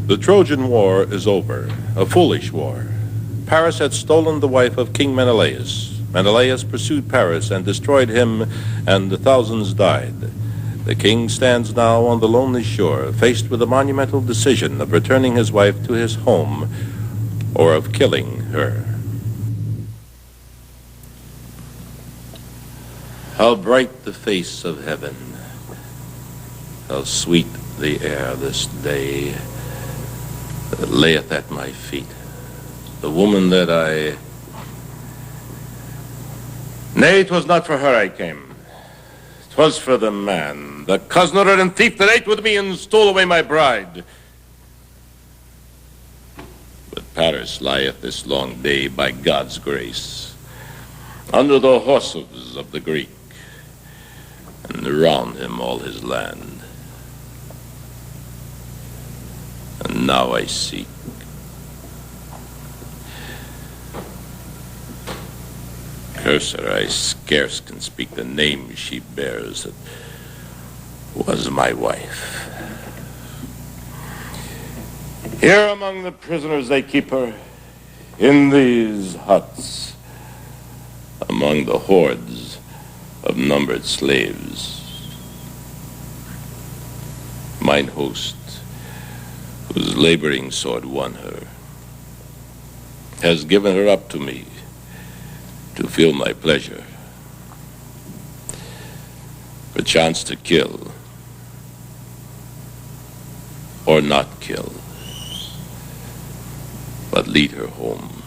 The Trojan War is over, a foolish war. Paris had stolen the wife of King Menelaus. Menelaus pursued Paris and destroyed him, and thousands died. The king stands now on the lonely shore, faced with the monumental decision of returning his wife to his home or of killing her. How bright the face of heaven, how sweet the air this day that layeth at my feet. The woman that Nay, 'twas not for her I came. 'Twas for the man, the cozener and thief that ate with me and stole away my bride. But Paris lieth this long day by God's grace under the horses of the Greek, and around him all his land. And now I seek. Curse her, I scarce can speak the name she bears that was my wife. Here among the prisoners they keep her, in these huts, among the hordes of numbered slaves. Mine host, whose laboring sword won her, has given her up to me to feel my pleasure, perchance to kill or not kill, but lead her home.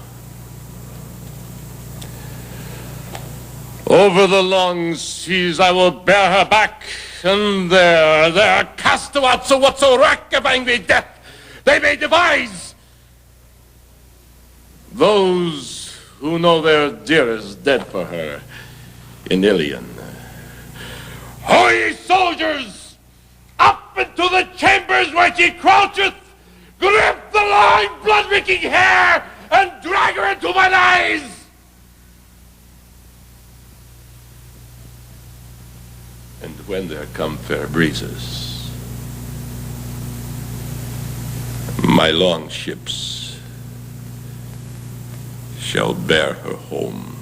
Over the long seas I will bear her back, and there, cast to whatso wreck of angry death they may devise. Those who know their dearest dead for her in Ilion. Ho, ye soldiers! Up into the chambers where she croucheth! Grip the long blood-reeking hair and drag her into mine eyes! And when there come fair breezes, my long ships shall bear her home.